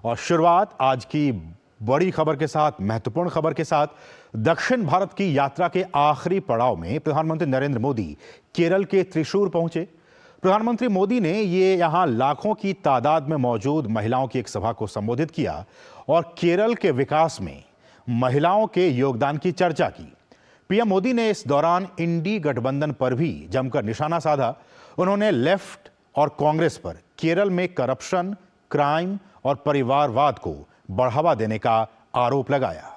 और शुरुआत आज की बड़ी खबर के साथ, महत्वपूर्ण खबर के साथ। दक्षिण भारत की यात्रा के आखिरी पड़ाव में प्रधानमंत्री नरेंद्र मोदी केरल के त्रिशूर पहुंचे। प्रधानमंत्री मोदी ने यहां लाखों की तादाद में मौजूद महिलाओं की एक सभा को संबोधित किया और केरल के विकास में महिलाओं के योगदान की चर्चा की। पीएम मोदी ने इस दौरान इंडी गठबंधन पर भी जमकर निशाना साधा। उन्होंने लेफ्ट और कांग्रेस पर केरल में करप्शन, क्राइम और परिवारवाद को बढ़ावा देने का आरोप लगाया।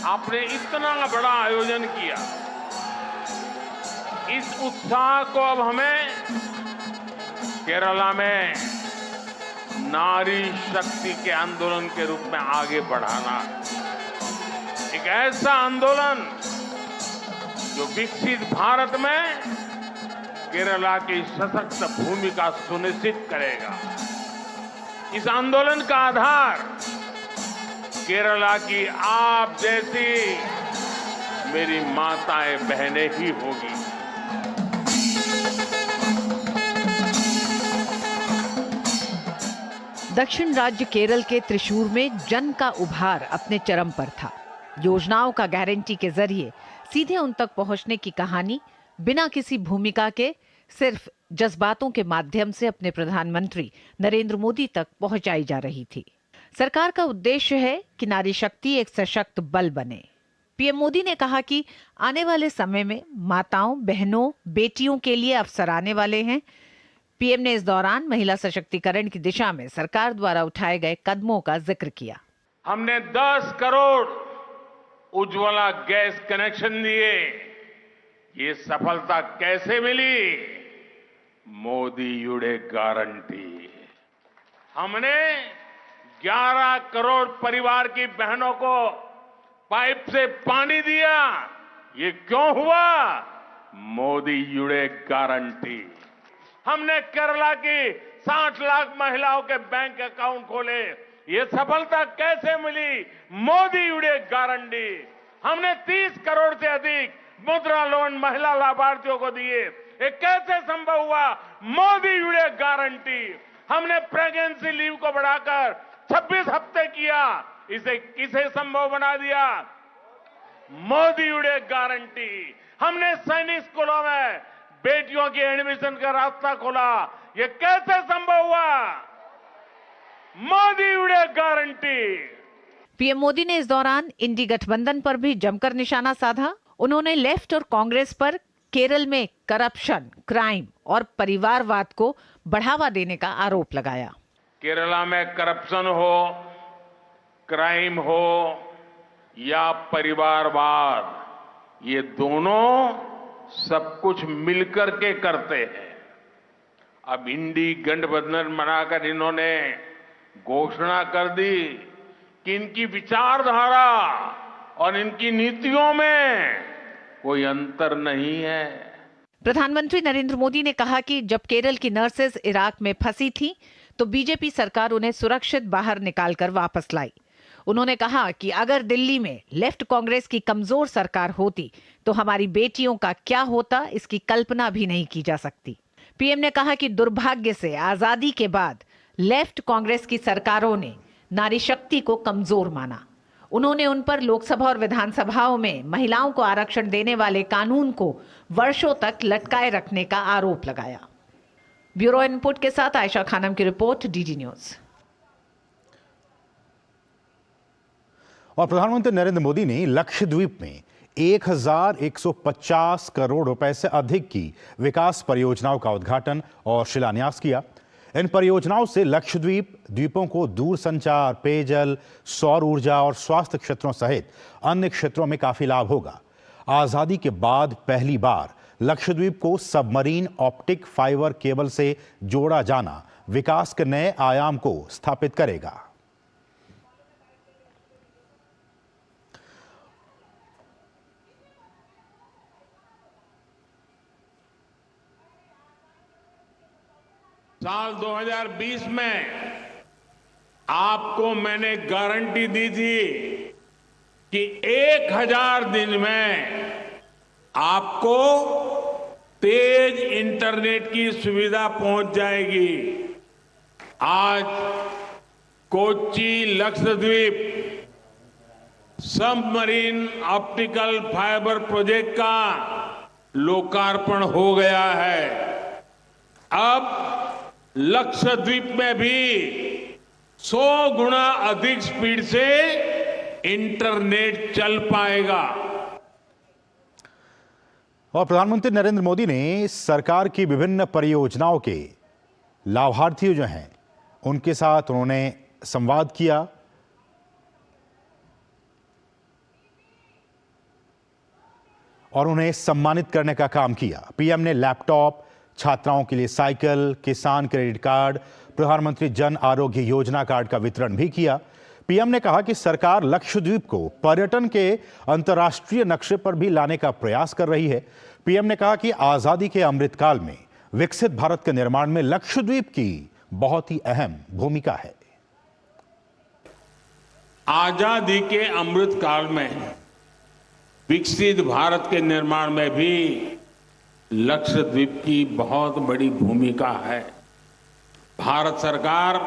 आपने इतना बड़ा आयोजन किया, इस उत्साह को अब हमें केरला में नारी शक्ति के आंदोलन के रूप में आगे बढ़ाना। एक ऐसा आंदोलन जो विकसित भारत में केरला की सशक्त भूमिका सुनिश्चित करेगा। इस आंदोलन का आधार केरला की आप जैसी मेरी माताएं बहनें ही होगी। दक्षिण राज्य केरल के त्रिशूर में जन का उभार अपने चरम पर था। योजनाओं का गारंटी के जरिए सीधे उन तक पहुंचने की कहानी बिना किसी भूमिका के सिर्फ जज्बातों के माध्यम से अपने प्रधानमंत्री नरेंद्र मोदी तक पहुंचाई जा रही थी। सरकार का उद्देश्य है कि नारी शक्ति एक सशक्त बल बने। पीएम मोदी ने कहा कि आने वाले समय में माताओं, बहनों, बेटियों के लिए अवसर आने वाले हैं। पीएम ने इस दौरान महिला सशक्तिकरण की दिशा में सरकार द्वारा उठाए गए कदमों का जिक्र किया। हमने 10 करोड़ उज्ज्वला गैस कनेक्शन दिए। ये सफलता कैसे मिली? मोदी युडे गारंटी। हमने 11 करोड़ परिवार की बहनों को पाइप से पानी दिया। ये क्यों हुआ? मोदी युडे गारंटी। हमने केरला की 60 लाख महिलाओं के बैंक अकाउंट खोले। ये सफलता कैसे मिली? मोदी युडे गारंटी। हमने 30 करोड़ से अधिक मुद्रा लोन महिला लाभार्थियों को दिए। ये कैसे संभव हुआ? मोदी युडे गारंटी। हमने प्रेगनेंसी लीव को बढ़ाकर 26 हफ्ते किया। इसे किसे संभव बना दिया? मोदी युडे गारंटी। हमने सैनिक स्कूलों में बेटियों की एडमिशन का रास्ता खोला। ये कैसे संभव हुआ? मोदी युडे गारंटी। पीएम मोदी ने इस दौरान इंडी गठबंधन पर भी जमकर निशाना साधा। उन्होंने लेफ्ट और कांग्रेस पर केरल में करप्शन, क्राइम और परिवारवाद को बढ़ावा देने का आरोप लगाया। केरला में करप्शन हो, क्राइम हो या परिवारवाद, ये दोनों सब कुछ मिलकर के करते हैं। अब इंडी गठबंधन बनाकर इन्होंने घोषणा कर दी कि इनकी विचारधारा और इनकी नीतियों में कोई अंतर नहीं है। प्रधानमंत्री नरेंद्र मोदी ने कहा कि जब केरल की नर्सेज इराक में फंसी थी तो बीजेपी सरकार उन्हें सुरक्षित बाहर निकालकर वापस लाई। उन्होंने कहा कि अगर दिल्ली में लेफ्ट कांग्रेस की कमजोर सरकार होती तो हमारी बेटियों का क्या होता, इसकी कल्पना भी नहीं की जा सकती। पीएम ने कहा कि दुर्भाग्य से आजादी के बाद लेफ्ट कांग्रेस की सरकारों ने नारी शक्ति को कमजोर माना। उन्होंने उन पर लोकसभा और विधानसभाओं में महिलाओं को आरक्षण देने वाले कानून को वर्षों तक लटकाए रखने का आरोप लगाया। ब्यूरो इनपुट के साथ आयशा खानम की रिपोर्ट, डीडी न्यूज। और प्रधानमंत्री नरेंद्र मोदी ने लक्षद्वीप में 1150 करोड़ रुपए से अधिक की विकास परियोजनाओं का उद्घाटन और शिलान्यास किया। इन परियोजनाओं से लक्षद्वीप द्वीपों को दूरसंचार, पेयजल, सौर ऊर्जा और स्वास्थ्य क्षेत्रों सहित अन्य क्षेत्रों में काफी लाभ होगा। आजादी के बाद पहली बार लक्षद्वीप को सबमरीन ऑप्टिक फाइबर केबल से जोड़ा जाना विकास के नए आयाम को स्थापित करेगा। साल 2020 में आपको मैंने गारंटी दी थी कि 1000 दिन में आपको तेज इंटरनेट की सुविधा पहुंच जाएगी। आज Kochi Lakshadweep submarine optical fibre project का लोकार्पण हो गया है। अब लक्षद्वीप में भी 100 गुना अधिक स्पीड से इंटरनेट चल पाएगा। और प्रधानमंत्री नरेंद्र मोदी ने सरकार की विभिन्न परियोजनाओं के लाभार्थी जो हैं उनके साथ उन्होंने संवाद किया। और उन्हें सम्मानित करने का काम किया। पीएम ने लैपटॉप, छात्राओं के लिए साइकिल, किसान क्रेडिट कार्ड, प्रधानमंत्री जन आरोग्य योजना कार्ड का वितरण भी किया। पीएम ने कहा कि सरकार लक्षद्वीप को पर्यटन के अंतर्राष्ट्रीय नक्शे पर भी लाने का प्रयास कर रही है। पीएम ने कहा कि आजादी के अमृतकाल में विकसित भारत के निर्माण में लक्षद्वीप की बहुत ही अहम भूमिका है। आजादी के अमृतकाल में विकसित भारत के निर्माण में भी लक्षद्वीप की बहुत बड़ी भूमिका है। भारत सरकार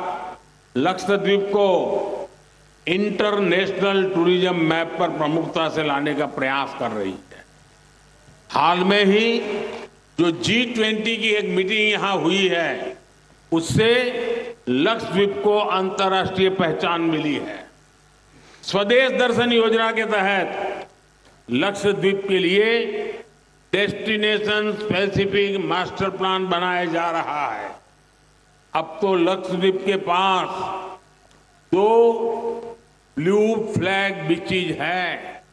लक्षद्वीप को इंटरनेशनल टूरिज्म मैप पर प्रमुखता से लाने का प्रयास कर रही है। हाल में ही जो G20 की एक मीटिंग यहां हुई है, उससे लक्षद्वीप को अंतर्राष्ट्रीय पहचान मिली है। स्वदेश दर्शन योजना के तहत लक्षद्वीप के लिए डेस्टिनेशन स्पेसिफिक मास्टर प्लान बनाया जा रहा है। अब तो लक्षद्वीप के पास 2 ब्लू फ्लैग बीचेज है।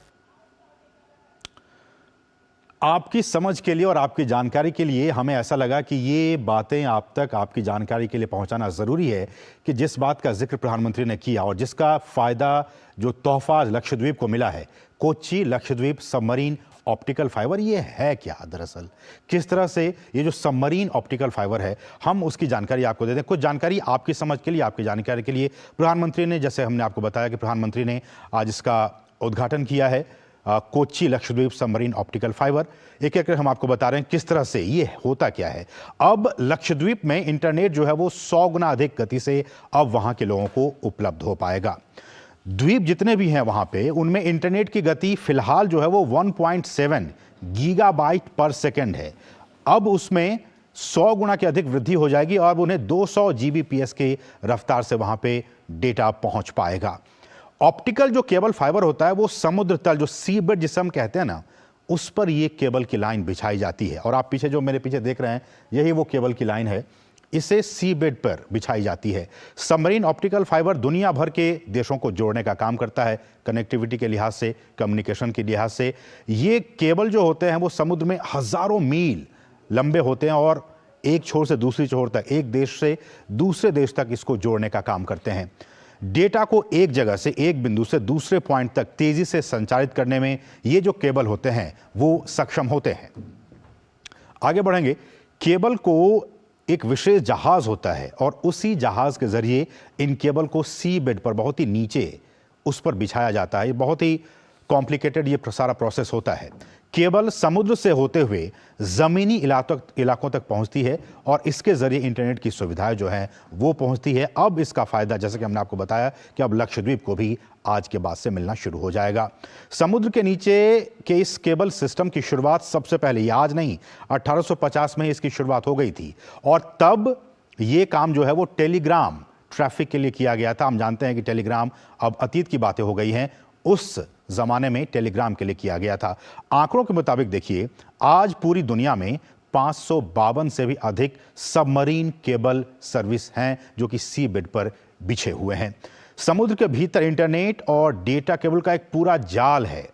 आपकी समझ के लिए और आपकी जानकारी के लिए हमें ऐसा लगा कि ये बातें आप तक आपकी जानकारी के लिए पहुंचाना ज़रूरी है कि जिस बात का जिक्र प्रधानमंत्री ने किया और जिसका फ़ायदा जो तोहफा लक्षद्वीप को मिला है, Kochi Lakshadweep submarine optical fibre, ये है क्या दरअसल, किस तरह से ये जो सबमरीन ऑप्टिकल फाइबर है, हम उसकी जानकारी आपको दे दें। कुछ जानकारी आपकी समझ के लिए, आपकी जानकारी के लिए प्रधानमंत्री ने, जैसे हमने आपको बताया कि प्रधानमंत्री ने आज इसका उद्घाटन किया है, Kochi Lakshadweep submarine optical fibre. एक एक हम आपको बता रहे हैं किस तरह से ये होता क्या है। अब लक्षद्वीप में इंटरनेट जो है वो 100 गुना अधिक गति से अब वहां के लोगों को उपलब्ध हो पाएगा। द्वीप जितने भी हैं वहां पे, उनमें इंटरनेट की गति फिलहाल जो है वो 1.7 गीगाबाइट पर सेकेंड है। अब उसमें 100 गुना की अधिक वृद्धि हो जाएगी और उन्हें 200 जीबीपीएस के रफ्तार से वहां पे डेटा पहुंच पाएगा। ऑप्टिकल जो केबल फाइबर होता है वो समुद्र तल, जो सी बेड जिसे हम कहते हैं ना, उस पर ये केबल की लाइन बिछाई जाती है। और आप पीछे जो मेरे पीछे देख रहे हैं, यही वो केबल की लाइन है, इसे सी बेड पर बिछाई जाती है। सबमरीन ऑप्टिकल फाइबर दुनिया भर के देशों को जोड़ने का काम करता है, कनेक्टिविटी के लिहाज से, कम्युनिकेशन के लिहाज से। ये केबल जो होते हैं वो समुद्र में हजारों मील लंबे होते हैं और एक छोर से दूसरी छोर तक, एक देश से दूसरे देश तक इसको जोड़ने का काम करते हैं। डेटा को एक जगह से, एक बिंदु से दूसरे पॉइंट तक तेजी से संचारित करने में ये जो केबल होते हैं वो सक्षम होते हैं। आगे बढ़ेंगे। केबल को एक विशेष जहाज होता है और उसी जहाज के जरिए इन केबल को सी बेड पर, बहुत ही नीचे, उस पर बिछाया जाता है। ये बहुत ही कॉम्प्लिकेटेड ये सारा प्रोसेस होता है। केबल समुद्र से होते हुए जमीनी इलाकों तक पहुंचती है और इसके जरिए इंटरनेट की सुविधाएं जो हैं वो पहुंचती है। अब इसका फायदा, जैसे कि हमने आपको बताया, कि अब लक्षद्वीप को भी आज के बाद से मिलना शुरू हो जाएगा। समुद्र के नीचे के इस केबल सिस्टम की शुरुआत सबसे पहले, ये आज नहीं, 1850 में इसकी शुरुआत हो गई थी और तब ये काम जो है वो टेलीग्राम ट्रैफिक के लिए किया गया था। हम जानते हैं कि टेलीग्राम अब अतीत की बातें हो गई हैं, उस जमाने में टेलीग्राम के लिए किया गया था। आंकड़ों के मुताबिक देखिए, आज पूरी दुनिया में 552 से भी अधिक सबमरीन केबल सर्विस हैं जो कि सी बेड पर बिछे हुए हैं। समुद्र के भीतर इंटरनेट और डेटा केबल का एक पूरा जाल है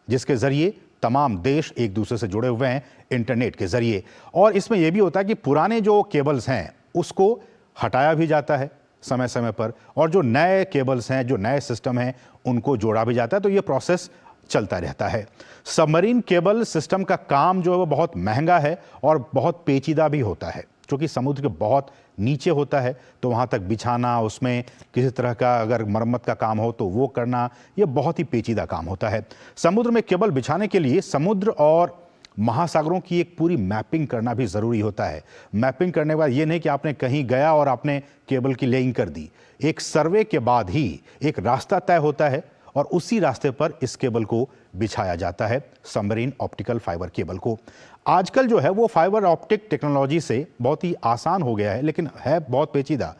जिसके जरिए तमाम देश एक दूसरे से जुड़े हुए हैं इंटरनेट के जरिए। और इसमें यह भी होता है कि पुराने जो केबल्स हैं उसको हटाया भी जाता है समय समय पर, और जो नए केबल्स हैं, जो नए सिस्टम हैं, उनको जोड़ा भी जाता है। तो ये प्रोसेस चलता रहता है। सबमरीन केबल सिस्टम का काम जो है वो बहुत महंगा है और बहुत पेचीदा भी होता है, क्योंकि समुद्र के बहुत नीचे होता है, तो वहाँ तक बिछाना, उसमें किसी तरह का अगर मरम्मत का काम हो तो वो करना, ये बहुत ही पेचीदा काम होता है। समुद्र में केबल बिछाने के लिए समुद्र और महासागरों की एक पूरी मैपिंग करना भी ज़रूरी होता है। मैपिंग करने के बाद ये नहीं कि आपने कहीं गया और आपने केबल की लेइंग कर दी। एक सर्वे के बाद ही एक रास्ता तय होता है और उसी रास्ते पर इस केबल को बिछाया जाता है, सबमरीन ऑप्टिकल फाइबर केबल को। आजकल जो है वो फाइबर ऑप्टिक टेक्नोलॉजी से बहुत ही आसान हो गया है, लेकिन है बहुत पेचीदा।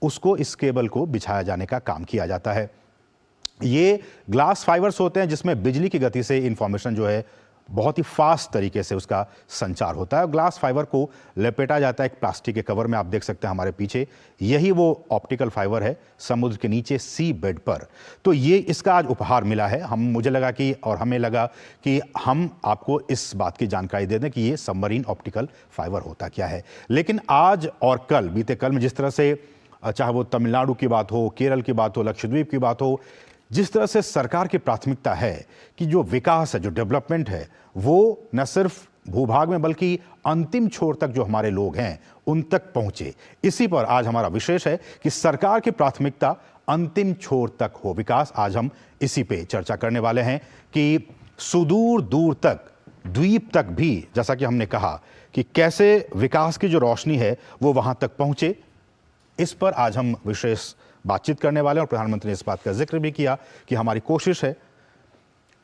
उसको इस केबल को बिछाया जाने का काम किया जाता है। ये ग्लास फाइबर्स होते हैं जिसमें बिजली की गति से इंफॉर्मेशन जो है बहुत ही फास्ट तरीके से उसका संचार होता है। ग्लास फाइबर को लपेटा जाता है एक प्लास्टिक के कवर में, आप देख सकते हैं हमारे पीछे, यही वो ऑप्टिकल फाइबर है समुद्र के नीचे सी बेड पर। तो ये इसका आज उपहार मिला है। मुझे लगा कि और हमें लगा कि हम आपको इस बात की जानकारी दे दें कि ये सबमरीन ऑप्टिकल फाइबर होता क्या है। लेकिन आज और कल, बीते कल में जिस तरह से, चाहे वो तमिलनाडु की बात हो, केरल की बात हो, लक्षद्वीप की बात हो, जिस तरह से सरकार की प्राथमिकता है कि जो विकास है, जो डेवलपमेंट है, वो न सिर्फ भूभाग में बल्कि अंतिम छोर तक जो हमारे लोग हैं उन तक पहुंचे। इसी पर आज हमारा विशेष है कि सरकार की प्राथमिकता अंतिम छोर तक हो विकास। आज हम इसी पे चर्चा करने वाले हैं कि सुदूर दूर तक, द्वीप तक भी, जैसा कि हमने कहा कि कैसे विकास की जो रोशनी है वो वहां तक पहुंचे। इस पर आज हम विशेष बातचीत करने वाले हैं और प्रधानमंत्री ने इस बात का जिक्र भी किया कि हमारी कोशिश है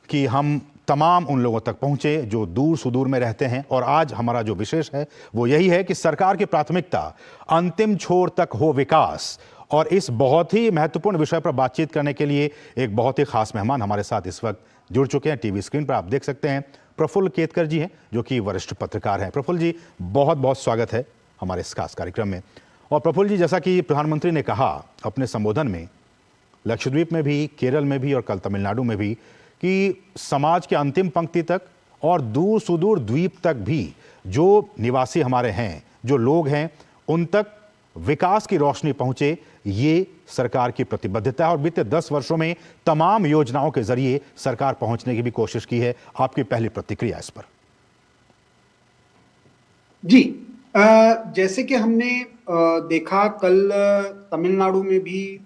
कि हम तमाम उन लोगों तक पहुंचे जो दूर सुदूर में रहते हैं। और आज हमारा जो विशेष है वो यही है कि सरकार की प्राथमिकता अंतिम छोर तक हो विकास। और इस बहुत ही महत्वपूर्ण विषय पर बातचीत करने के लिए एक बहुत ही खास मेहमान हमारे साथ इस वक्त जुड़ चुके हैं। टीवी स्क्रीन पर आप देख सकते हैं प्रफुल्ल केतकर जी हैं, जो कि वरिष्ठ पत्रकार हैं। प्रफुल्ल जी, बहुत बहुत स्वागत है हमारे इस खास कार्यक्रम में। और प्रफुल्ल जी, जैसा कि प्रधानमंत्री ने कहा अपने संबोधन में, लक्षद्वीप में भी, केरल में भी और कल तमिलनाडु में भी, कि समाज के अंतिम पंक्ति तक और दूर सुदूर द्वीप तक भी जो निवासी हमारे हैं, जो लोग हैं, उन तक विकास की रोशनी पहुंचे, ये सरकार की प्रतिबद्धता है। और बीते 10 वर्षों में तमाम योजनाओं के जरिए सरकार पहुंचने की भी कोशिश की है। आपकी पहली प्रतिक्रिया इस पर? जी, जैसे कि हमने देखा कल तमिलनाडु में भी,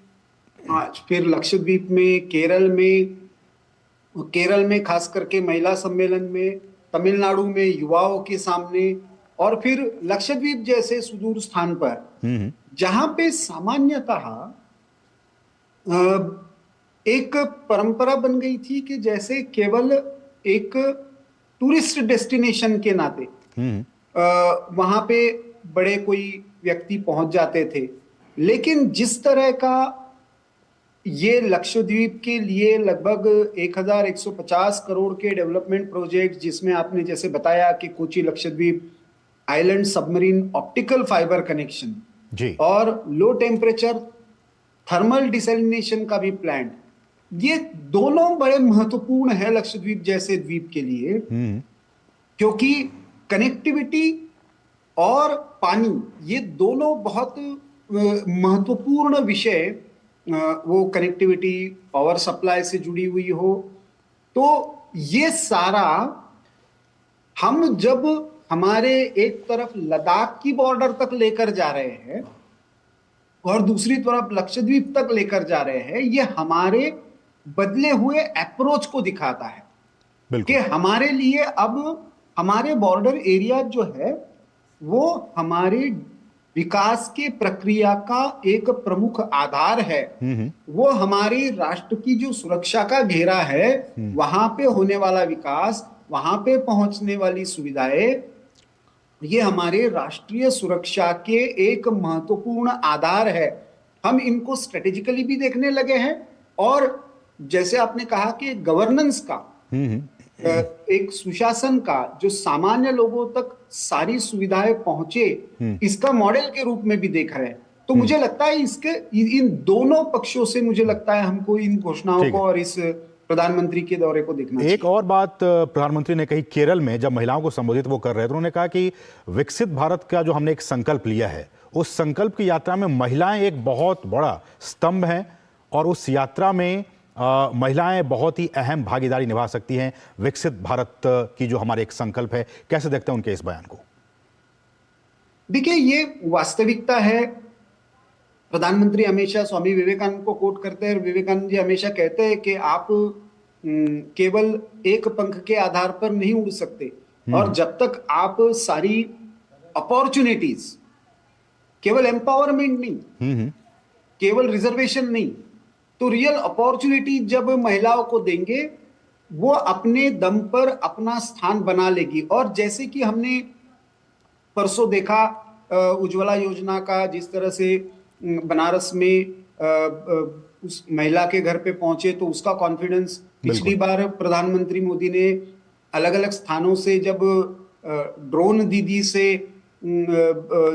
आज फिर लक्षद्वीप में, केरल में खास करके महिला सम्मेलन में, तमिलनाडु में युवाओं के सामने, और फिर लक्षद्वीप जैसे सुदूर स्थान पर जहां पे सामान्यतः एक परंपरा बन गई थी कि जैसे केवल एक टूरिस्ट डेस्टिनेशन के नाते वहां पे बड़े कोई व्यक्ति पहुंच जाते थे। लेकिन जिस तरह का ये लक्षद्वीप के लिए लगभग 1150 करोड़ के डेवलपमेंट प्रोजेक्ट, जिसमें आपने जैसे बताया कि Kochi Lakshadweep island submarine optical fibre connection जी, और लो टेम्परेचर थर्मल डिसैलिनेशन का भी प्लांट, ये दोनों बड़े महत्वपूर्ण है लक्षद्वीप जैसे द्वीप के लिए, क्योंकि कनेक्टिविटी और पानी, ये दोनों बहुत महत्वपूर्ण विषय, वो कनेक्टिविटी पावर सप्लाई से जुड़ी हुई हो, तो ये सारा हम जब हमारे एक तरफ लद्दाख की बॉर्डर तक लेकर जा रहे हैं और दूसरी तरफ लक्षद्वीप तक लेकर जा रहे हैं, ये हमारे बदले हुए अप्रोच को दिखाता है कि हमारे लिए अब हमारे बॉर्डर एरिया जो है वो हमारे विकास के प्रक्रिया का एक प्रमुख आधार है। वो हमारी राष्ट्र की जो सुरक्षा का घेरा है, वहां पे होने वाला विकास, वहां पे पहुंचने वाली सुविधाएं, ये हमारे राष्ट्रीय सुरक्षा के एक महत्वपूर्ण आधार है। हम इनको स्ट्रेटेजिकली भी देखने लगे हैं, और जैसे आपने कहा कि गवर्नेंस का, एक सुशासन का, जो सामान्य लोगों तक सारी सुविधाएं पहुंचे, इसका मॉडल के रूप में भी देख रहे हैं। तो मुझे लगता है इन दोनों पक्षों से मुझे लगता है हमको इन घोषणाओं को और इस प्रधानमंत्री के दौरे को देखना चाहिए। एक और बात प्रधानमंत्री ने कही, केरल में जब महिलाओं को संबोधित वो कर रहे थे, उन्होंने कहा कि विकसित भारत का जो हमने एक संकल्प लिया है, उस संकल्प की यात्रा में महिलाएं एक बहुत बड़ा स्तंभ हैं, और उस यात्रा में महिलाएं बहुत ही अहम भागीदारी निभा सकती हैं विकसित भारत की जो हमारे एक संकल्प है। कैसे देखते हैं उनके इस बयान को? देखिए, ये वास्तविकता है। प्रधानमंत्री हमेशा स्वामी विवेकानंद को कोट करते हैं। विवेकानंद जी हमेशा कहते हैं कि आप केवल एक पंख के आधार पर नहीं उड़ सकते, और जब तक आप सारी अपॉर्चुनिटीज, केवल एम्पावरमेंट नहीं, केवल रिजर्वेशन नहीं, तो रियल अपॉर्चुनिटी जब महिलाओं को देंगे, वो अपने दम पर अपना स्थान बना लेगी। और जैसे कि हमने परसों देखा उज्ज्वला योजना का, जिस तरह से बनारस में उस महिला के घर पे पहुंचे तो उसका कॉन्फिडेंस, पिछली बार प्रधानमंत्री मोदी ने अलग अलग स्थानों से जब ड्रोन दीदी से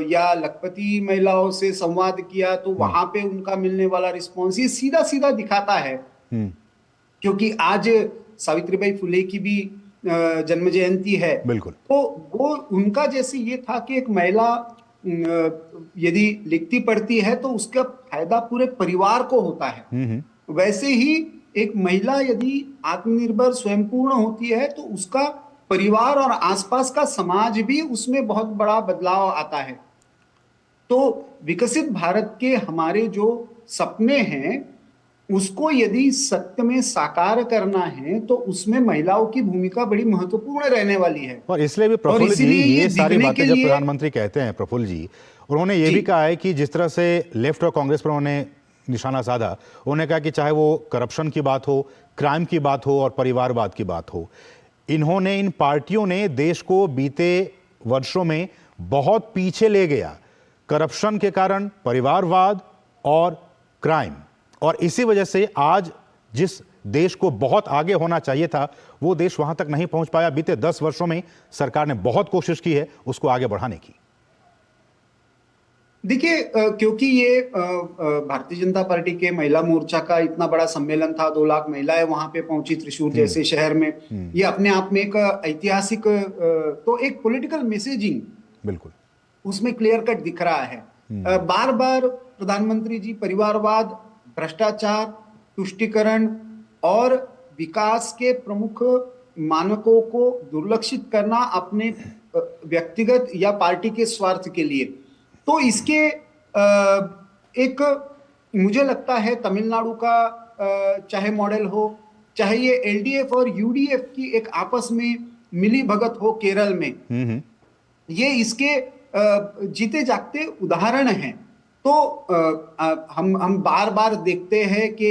या लखपति महिलाओं से संवाद किया तो वहां पे उनका मिलने वाला रिस्पॉन्स ये सीधा सीधा दिखाता है। क्योंकि आज सावित्रीबाई फुले की भी जन्म जयंती है, बिल्कुल, तो वो उनका जैसे ये था कि एक महिला यदि लिखती पढ़ती है तो उसका फायदा पूरे परिवार को होता है। वैसे ही एक महिला यदि आत्मनिर्भर स्वयंपूर्ण होती है तो उसका परिवार और आसपास का समाज भी उसमें बहुत बड़ा बदलाव आता है। तो विकसित भारत के हमारे जो सपने हैं उसको यदि सत्य में साकार करना है तो उसमें महिलाओं की भूमिका बड़ी महत्वपूर्ण रहने वाली है। और इसलिए भी प्रफुल्ल जी ये सारी बातें जब प्रधानमंत्री कहते हैं, प्रफुल्ल जी, उन्होंने ये भी कहा है कि जिस तरह से लेफ्ट और कांग्रेस पर उन्होंने निशाना साधा, उन्होंने कहा कि चाहे वो करप्शन की बात हो, क्राइम की बात हो और परिवारवाद की बात हो, इन्होंने, इन पार्टियों ने देश को बीते वर्षों में बहुत पीछे ले गया करप्शन के कारण, परिवारवाद और क्राइम। और इसी वजह से आज जिस देश को बहुत आगे होना चाहिए था वो देश वहां तक नहीं पहुंच पाया। बीते 10 वर्षों में सरकार ने बहुत कोशिश की है उसको आगे बढ़ाने की। देखिए, क्योंकि ये भारतीय जनता पार्टी के महिला मोर्चा का इतना बड़ा सम्मेलन था, 2 लाख महिलाएं वहां पे पहुंची त्रिशूर जैसे शहर में, ये अपने आप में एक ऐतिहासिक, तो एक पॉलिटिकल मैसेजिंग बिल्कुल उसमें क्लियर कट दिख रहा है। बार बार प्रधानमंत्री जी परिवारवाद, भ्रष्टाचार, तुष्टीकरण और विकास के प्रमुख मानकों को दुर्लक्षित करना अपने व्यक्तिगत या पार्टी के स्वार्थ के लिए, तो इसके एक, मुझे लगता है तमिलनाडु का चाहे मॉडल हो, चाहे ये एलडीएफ और यूडीएफ की एक आपस में मिली भगत हो केरल में, ये इसके जीते जागते उदाहरण हैं। तो हम बार बार देखते हैं कि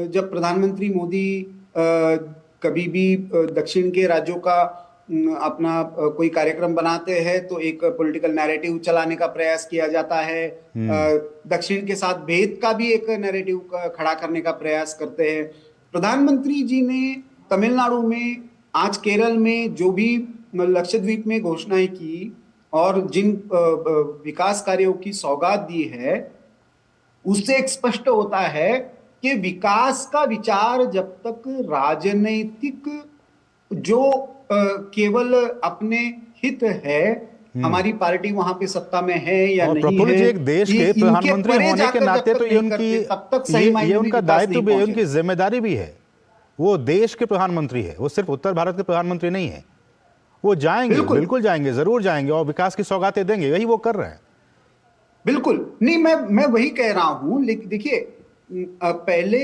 जब प्रधानमंत्री मोदी कभी भी दक्षिण के राज्यों का अपना कोई कार्यक्रम बनाते हैं तो एक पॉलिटिकल नैरेटिव चलाने का प्रयास किया जाता है। दक्षिण के साथ भेद का भी एक नैरेटिव खड़ा करने का प्रयास करते हैं। प्रधानमंत्री जी ने तमिलनाडु में, आज केरल में जो भी लक्षद्वीप में घोषणाएं की और जिन विकास कार्यों की सौगात दी है, उससे एक स्पष्ट होता है कि विकास का विचार जब तक राजनीतिक जो केवल अपने हित है, हमारी पार्टी वहां पे सत्ता में है या नहीं है, एक देश के प्रधानमंत्री होने के नाते तो ये उनका दायित्व भी है, उनकी जिम्मेदारी भी है। वो देश के प्रधानमंत्री है, वो सिर्फ उत्तर भारत के प्रधानमंत्री नहीं है। वो जाएंगे, बिल्कुल जाएंगे, जरूर जाएंगे और विकास की सौगातें देंगे, यही वो कर रहे हैं। बिल्कुल नहीं, मैं वही कह रहा हूं। लेकिन देखिए, पहले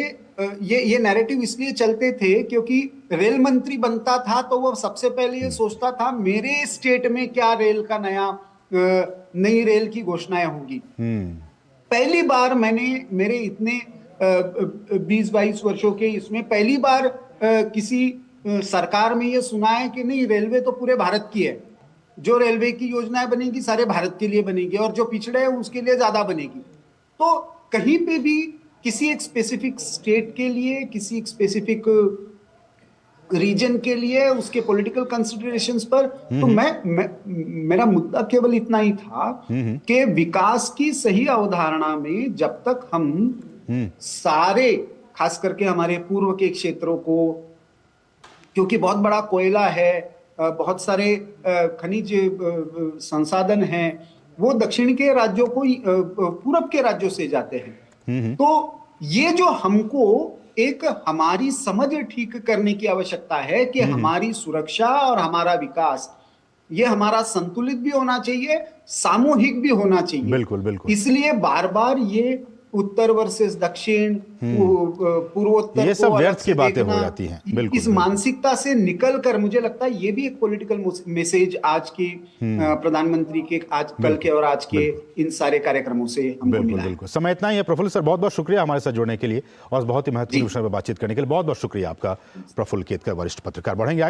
ये नैरेटिव इसलिए चलते थे क्योंकि रेल मंत्री बनता था तो वो सबसे पहले ये सोचता था मेरे स्टेट में क्या रेल का नई रेल की घोषणाएं होगी। पहली बार मैंने मेरे इतने 20-22 वर्षों के इसमें पहली बार किसी सरकार में ये सुना है कि नहीं, रेलवे तो पूरे भारत की है, जो रेलवे की योजनाएं बनेगी सारे भारत के लिए बनेगी और जो पिछड़े हैं उसके लिए ज्यादा बनेगी। तो कहीं पे भी किसी एक स्पेसिफिक स्टेट के लिए, किसी एक स्पेसिफिक रीजन के लिए, उसके पॉलिटिकल कंसिडरेशंस पर, तो मेरा मुद्दा केवल इतना ही था कि विकास की सही अवधारणा में जब तक हम सारे, खास करके हमारे पूर्व के क्षेत्रों को, क्योंकि बहुत बड़ा कोयला है, बहुत सारे खनिज संसाधन हैं, वो दक्षिण के राज्यों को पूरब के राज्यों से जाते हैं। तो ये जो हमको एक हमारी समझ ठीक करने की आवश्यकता है कि हमारी सुरक्षा और हमारा विकास ये हमारा संतुलित भी होना चाहिए, सामूहिक भी होना चाहिए। बिल्कुल बिल्कुल। इसलिए बार बार ये उत्तर वर्सेस दक्षिण, पूर्वोत्तर ये सब को अलग व्यर्थ से की बातें हो देखना, जाती हैं। बिल्कुल इस बिल्कुल। मानसिकता से निकल कर मुझे लगता है ये भी एक पॉलिटिकल मैसेज आज की प्रधानमंत्री के आज कल के और आज के इन सारे कार्यक्रमों से हमको बिल्कुल मिला है। बिल्कुल। समय इतना ही है। प्रफुल्ल सर, बहुत बहुत शुक्रिया हमारे साथ जुड़ने के लिए और बहुत ही महत्वपूर्ण जी। विषय पर बातचीत करने के लिए। बहुत बहुत शुक्रिया आपका, प्रफुल्ल केतकर, वरिष्ठ पत्रकार। बढ़ेंगे आगे।